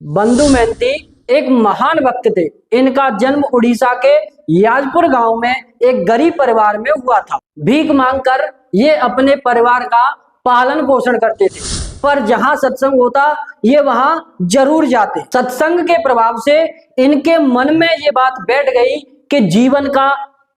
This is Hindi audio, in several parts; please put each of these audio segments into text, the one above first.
बंधु मेहनती एक महान भक्त थे। इनका जन्म उड़ीसा के याजपुर गांव में एक गरीब परिवार में हुआ था। भीख मांगकर ये अपने परिवार का पालन पोषण करते थे, पर जहां सत्संग होता ये वहां जरूर जाते। सत्संग के प्रभाव से इनके मन में ये बात बैठ गई कि जीवन का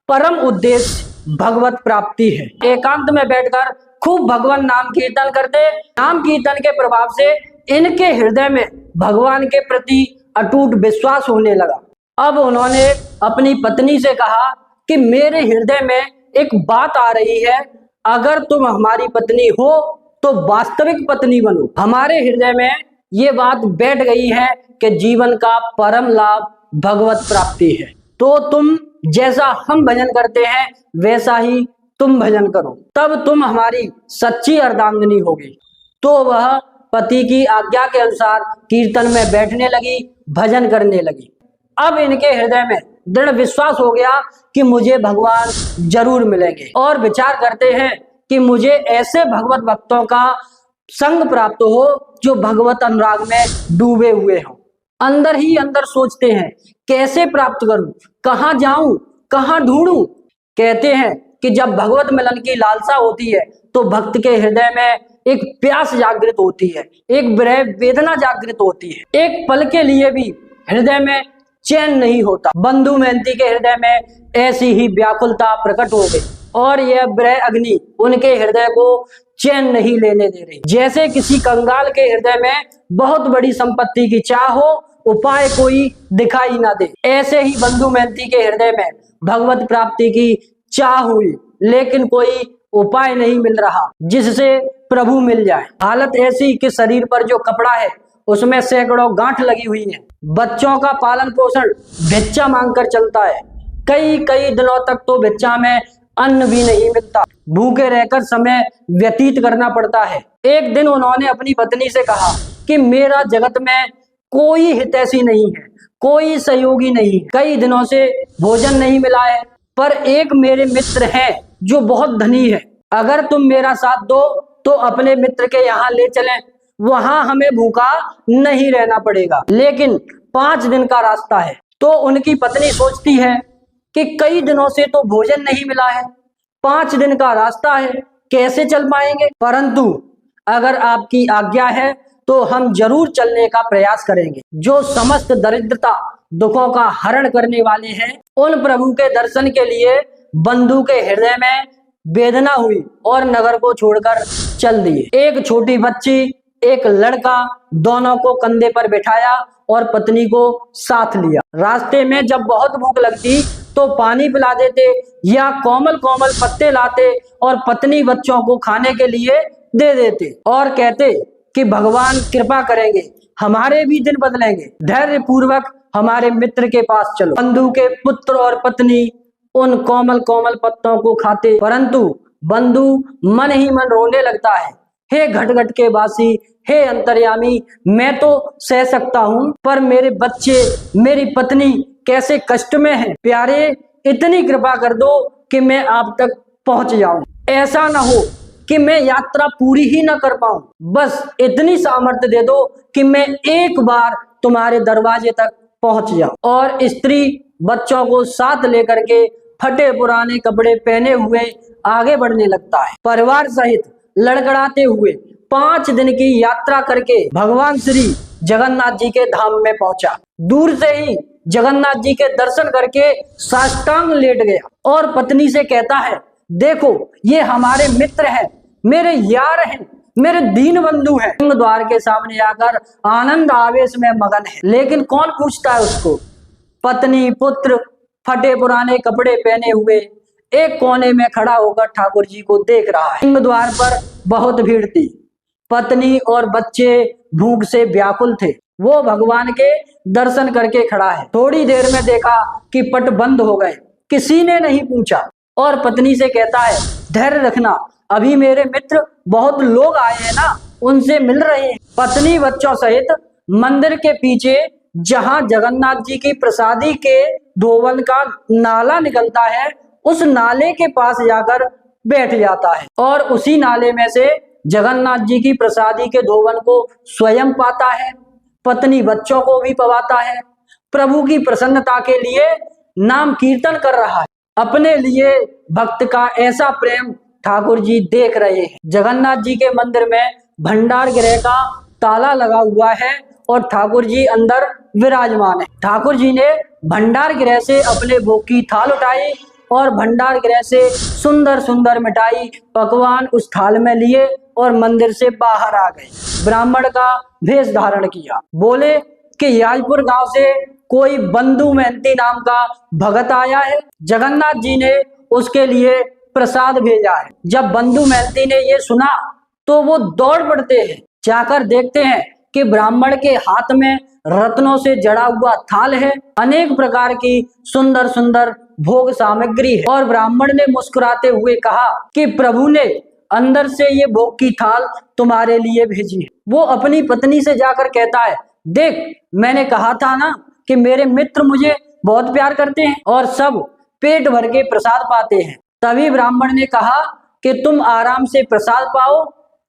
परम उद्देश्य भगवत प्राप्ति है। एकांत में बैठकर खूब भगवान नाम कीर्तन करते। नाम कीर्तन के प्रभाव से इनके हृदय में भगवान के प्रति अटूट विश्वास होने लगा। अब उन्होंने अपनी पत्नी से कहा कि मेरे हृदय में एक बात आ रही है, अगर तुम हमारी पत्नी हो तो वास्तविक पत्नी बनो। हमारे हृदय में ये बात बैठ गई है कि जीवन का परम लाभ भगवत प्राप्ति है, तो तुम जैसा हम भजन करते हैं वैसा ही तुम भजन करो, तब तुम हमारी सच्ची अर्धांगिनी होगी। तो वह पति की आज्ञा के अनुसार कीर्तन में बैठने लगी, भजन करने लगी। अब इनके हृदय में दृढ़ विश्वास हो गया कि मुझे भगवान जरूर मिलेंगे, और विचार करते हैं कि मुझे ऐसे भगवत भक्तों का संग प्राप्त हो जो भगवत अनुराग में डूबे हुए हों। अंदर ही अंदर सोचते हैं कैसे प्राप्त करूं, कहां जाऊं, कहां ढूंढूं। कहते हैं कि जब भगवत मिलन की लालसा होती है तो भक्त के हृदय में एक प्यास जागृत होती है, एक विरह वेदना जागृत होती है। एक पल के लिए भी हृदय में चैन नहीं होता। बंधु मेहनती के हृदय में ऐसी ही व्याकुलता प्रकट हो गई, और यह विरह अग्नि उनके हृदय को चैन नहीं लेने दे रही। जैसे किसी कंगाल के हृदय में बहुत बड़ी संपत्ति की चाह हो, उपाय कोई दिखाई ना दे, ऐसे ही बंधु मेहनती के हृदय में भगवत प्राप्ति की चाह हुई, लेकिन कोई उपाय नहीं मिल रहा जिससे प्रभु मिल जाए। हालत ऐसी कि शरीर पर जो कपड़ा है उसमें सैकड़ों गांठ लगी हुई है। बच्चों का पालन पोषण भिक्षा मांगकर चलता है। कई कई दिनों तक तो भिक्षा में अन्न भी नहीं मिलता, भूखे रहकर समय व्यतीत करना पड़ता है। एक दिन उन्होंने अपनी पत्नी से कहा कि मेरा जगत में कोई हितैषी नहीं है, कोई सहयोगी नहीं है। कई दिनों से भोजन नहीं मिला है, पर एक मेरे मित्र हैं जो बहुत धनी है। अगर तुम मेरा साथ दो तो अपने मित्र के यहाँ ले चलें, वहां हमें भूखा नहीं रहना पड़ेगा, लेकिन 5 दिन का रास्ता है। तो उनकी पत्नी सोचती है कि कई दिनों से तो भोजन नहीं मिला है, 5 दिन का रास्ता है, कैसे चल पाएंगे। परंतु अगर आपकी आज्ञा है तो हम जरूर चलने का प्रयास करेंगे। जो समस्त दरिद्रता दुखों का हरण करने वाले हैं, उन प्रभु के दर्शन के लिए बंधु के हृदय में वेदना हुई और नगर को छोड़कर चल दिए। एक छोटी बच्ची, एक लड़का, दोनों को कंधे पर बिठाया और पत्नी को साथ लिया। रास्ते में जब बहुत भूख लगती तो पानी पिला देते या कोमल कोमल पत्ते लाते और पत्नी बच्चों को खाने के लिए दे देते, और कहते कि भगवान कृपा करेंगे, हमारे भी दिन बदलेंगे, धैर्य पूर्वक हमारे मित्र के पास चलो। बंधु के पुत्र और पत्नी उन कोमल कोमल पत्तों को खाते, परंतु बंधु मन ही मन रोने लगता है। हे घट के वासी, हे अंतर्यामी, मैं तो सह सकता हूँ, पर मेरे बच्चे, मेरी पत्नी कैसे कष्ट में हैं। प्यारे, इतनी कृपा कर दो कि मैं आप तक पहुंच जाऊं। ऐसा ना हो कि मैं यात्रा पूरी ही ना कर पाऊं, बस इतनी सामर्थ्य दे दो कि मैं एक बार तुम्हारे दरवाजे तक पहुंच जाऊं। और स्त्री बच्चों को साथ लेकर के फटे पुराने कपड़े पहने हुए आगे बढ़ने लगता है। परिवार सहित लड़खड़ाते हुए 5 दिन की यात्रा करके भगवान श्री जगन्नाथ जी के धाम में पहुंचा। दूर से ही जगन्नाथ जी के दर्शन करके साष्टांग लेट गया और पत्नी से कहता है, देखो ये हमारे मित्र हैं, मेरे यार हैं, मेरे दीन बंधु हैं। सिंह द्वार के सामने आकर आनंद आवेश में मगन है, लेकिन कौन पूछता है उसको। पत्नी पुत्र फटे पुराने कपड़े पहने हुए एक कोने में खड़ा होकर ठाकुर जी को देख रहा है। सिंह द्वार पर बहुत भीड़ थी। पत्नी और बच्चे भूख से व्याकुल थे। वो भगवान के दर्शन करके खड़ा है। थोड़ी देर में देखा कि पट बंद हो गए, किसी ने नहीं पूछा, और पत्नी से कहता है, धैर्य रखना, अभी मेरे मित्र बहुत लोग आए हैं ना, उनसे मिल रहे हैं। पत्नी बच्चों सहित मंदिर के पीछे जहां जगन्नाथ जी की प्रसादी के धोवन का नाला निकलता है, उस नाले के पास जाकर बैठ जाता है, और उसी नाले में से जगन्नाथ जी की प्रसादी के धोवन को स्वयं पाता है। पत्नी बच्चों को भी पवाता है, प्रभु की प्रसन्नता के लिए नाम कीर्तन कर रहा है। अपने लिए भक्त का ऐसा प्रेम ठाकुर जी देख रहे हैं। जगन्नाथ जी के मंदिर में भंडार गृह का ताला लगा हुआ है और ठाकुर जी अंदर विराजमान है। ठाकुर जी ने भंडार गृह से अपने भोग की थाल उठाई और भंडार गृह से सुंदर सुंदर मिठाई पकवान उस थाल में लिए और मंदिर से बाहर आ गए। ब्राह्मण का भेष धारण किया, बोले कि याजपुर गांव से कोई बंधु मेहनती नाम का भगत आया है, जगन्नाथ जी ने उसके लिए प्रसाद भेजा है। जब बंधु मेहनती ने ये सुना तो वो दौड़ पड़ते हैं, जाकर देखते हैं कि ब्राह्मण के हाथ में रत्नों से जड़ा हुआ थाल है, अनेक प्रकार की सुंदर सुंदर भोग सामग्री है। और ब्राह्मण ने मुस्कुराते हुए कहा कि प्रभु ने अंदर से ये भोग की थाल तुम्हारे लिए भेजी है। वो अपनी पत्नी से जाकर कहता है, देख मैंने कहा था ना कि मेरे मित्र मुझे बहुत प्यार करते हैं और सब पेट भर के प्रसाद पाते हैं। तभी ब्राह्मण ने कहा कि तुम आराम से प्रसाद पाओ,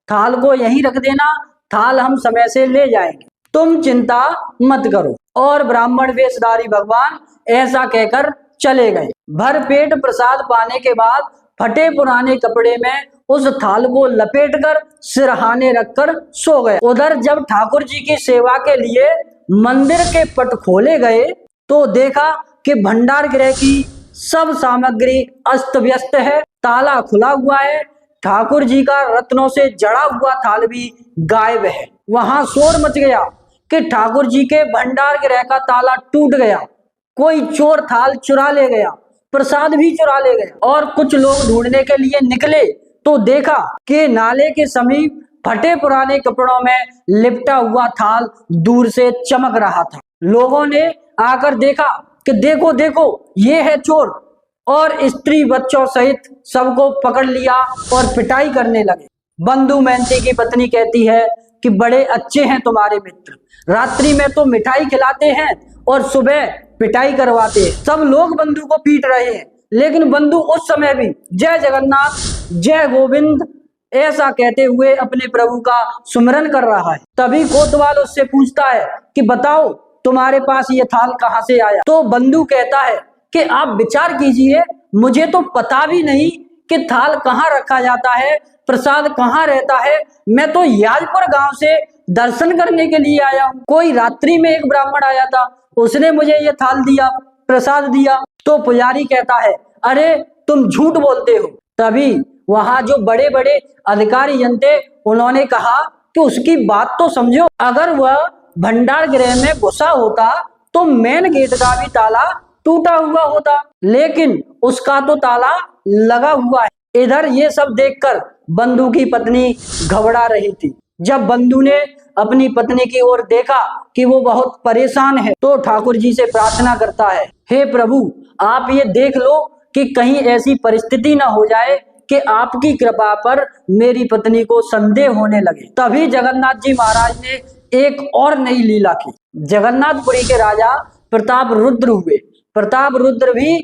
थाल को यहीं रख देना, थाल हम समय से ले जाएंगे, तुम चिंता मत करो। और ब्राह्मण वेशधारी भगवान ऐसा कहकर चले गए। भर पेट प्रसाद पाने के बाद फटे पुराने कपड़े में उस थाल को लपेटकर सिरहाने रखकर सो गए। उधर जब ठाकुर जी की सेवा के लिए मंदिर के पट खोले गए तो देखा कि भंडार गृह की सब सामग्री अस्त व्यस्त है, ताला खुला हुआ है, ठाकुर जी का रत्नों से जड़ा हुआ थाल भी गायब है। वहां शोर मच गया कि ठाकुर जी के भंडार गृह का ताला टूट गया, कोई चोर थाल चुरा ले गया, प्रसाद भी चुरा ले गया। और कुछ लोग ढूंढने के लिए निकले तो देखा कि नाले के समीप फटे पुराने कपड़ों में लिपटा हुआ थाल दूर से चमक रहा था। लोगों ने आकर देखा कि देखो देखो ये है चोर, और स्त्री बच्चों सहित सबको पकड़ लिया और पिटाई करने लगे। बंधु मेहनती की पत्नी कहती है कि बड़े अच्छे हैं तुम्हारे मित्र, रात्रि में तो मिठाई खिलाते हैं और सुबह पिटाई करवाते हैं। सब लोग बंधु को पीट रहे हैं, लेकिन बंधु उस समय भी जय जगन्नाथ जय गोविंद ऐसा कहते हुए अपने प्रभु का सुमिरन कर रहा है। तभी कोतवाल उससे पूछता है कि बताओ तुम्हारे पास ये थाल कहाँ से आया। तो बंधु कहता है कि आप विचार कीजिए, मुझे तो पता भी नहीं कि थाल कहाँ रखा जाता है, प्रसाद कहाँ रहता है। मैं तो याजपुर गांव से दर्शन करने के लिए आया हूँ। कोई रात्रि में एक ब्राह्मण आया था, उसने मुझे ये थाल दिया, प्रसाद दिया। तो पुजारी कहता है, अरे तुम झूठ बोलते हो। तभी वहां जो बड़े बड़े अधिकारी जन थे उन्होंने कहा कि उसकी बात तो समझो, अगर वह भंडार गृह में घुसा होता तो मेन गेट का भी ताला टूटा हुआ होता, लेकिन उसका तो ताला लगा हुआ है। इधर ये सब देखकर बंधु की पत्नी घबरा रही थी। जब बंधु ने अपनी पत्नी की ओर देखा कि वो बहुत परेशान है तो ठाकुर जी से प्रार्थना करता है, हे प्रभु आप ये देख लो कि कहीं ऐसी परिस्थिति ना हो जाए कि आपकी कृपा पर मेरी पत्नी को संदेह होने लगे। तभी जगन्नाथ जी महाराज ने एक और नई लीला की। जगन्नाथपुरी के राजा प्रताप रुद्र हुए। प्रताप रुद्र भी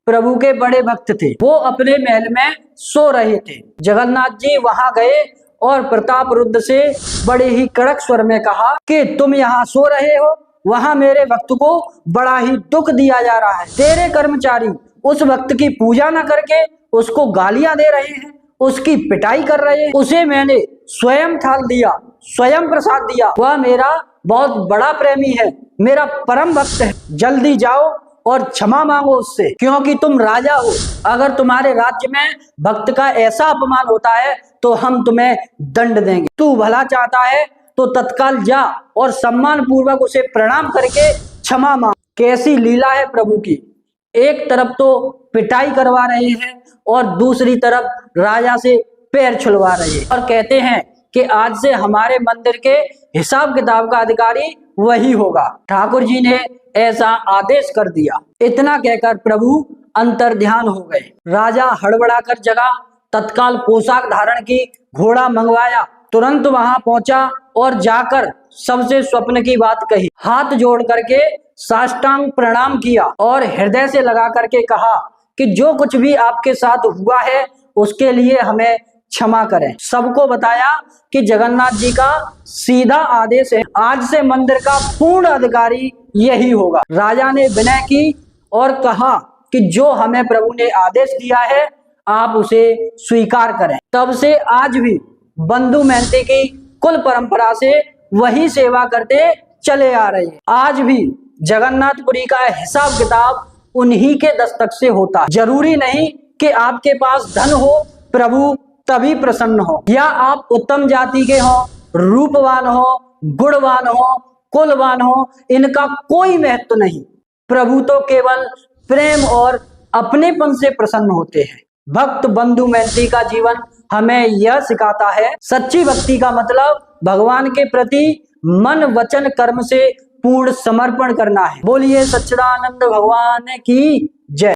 प्रभु के बड़े भक्त थे। वो अपने महल में सो रहे थे। जगन्नाथ जी वहां गए और प्रताप रुद्र से बड़े ही कड़क स्वर में कहा कि तुम यहाँ सो रहे हो, वहां मेरे भक्त को बड़ा ही दुख दिया जा रहा है। तेरे कर्मचारी उस भक्त की पूजा न करके उसको गालियां दे रहे हैं, उसकी पिटाई कर रहे हैं। उसे मैंने स्वयं थाल दिया, स्वयं प्रसाद दिया। वह मेरा बहुत बड़ा प्रेमी है, मेरा परम भक्त है। जल्दी जाओ और क्षमा मांगो उससे, क्योंकि तुम राजा हो। अगर तुम्हारे राज्य में भक्त का ऐसा अपमान होता है तो हम तुम्हें दंड देंगे। तू भला चाहता है तो तत्काल जा और सम्मान पूर्वक उसे प्रणाम करके क्षमा मांग। कैसी लीला है प्रभु की, एक तरफ तो पिटाई करवा रहे हैं और दूसरी तरफ राजा से पैर छुलवा रहे हैं, और कहते हैं कि आज से हमारे मंदिर के हिसाब किताब का अधिकारी वही होगा। ठाकुर जी ने ऐसा आदेश कर दिया। इतना कहकर प्रभु अंतर ध्यान हो गए। राजा हड़बड़ाकर जगा, तत्काल पोशाक धारण की, घोड़ा मंगवाया, तुरंत वहां पहुंचा और जाकर सबसे स्वप्न की बात कही। हाथ जोड़ करके साष्टांग प्रणाम किया और हृदय से लगा करके कहा कि जो कुछ भी आपके साथ हुआ है उसके लिए हमें क्षमा करें। सबको बताया कि जगन्नाथ जी का सीधा आदेश है, आज से मंदिर का पूर्ण अधिकारी यही होगा। राजा ने विनय की और कहा कि जो हमें प्रभु ने आदेश दिया है आप उसे स्वीकार करें। तब से आज भी बंधु मेहनती की कुल परंपरा से वही सेवा करते चले आ रहे हैं। आज भी जगन्नाथपुरी का हिसाब किताब उन्हीं के दस्तक से होता है। जरूरी नहीं कि आपके पास धन हो प्रभु तभी प्रसन्न हो, या आप उत्तम जाति के हो, रूपवान हो, गुणवान हो, कुलवान हो, इनका कोई महत्व नहीं। प्रभु तो केवल प्रेम और अपनेपन से प्रसन्न होते हैं। भक्त बंधु मेहनती का जीवन हमें यह सिखाता है, सच्ची भक्ति का मतलब भगवान के प्रति मन वचन कर्म से पूर्ण समर्पण करना है। बोलिए सच्चिदानंद भगवान की जय।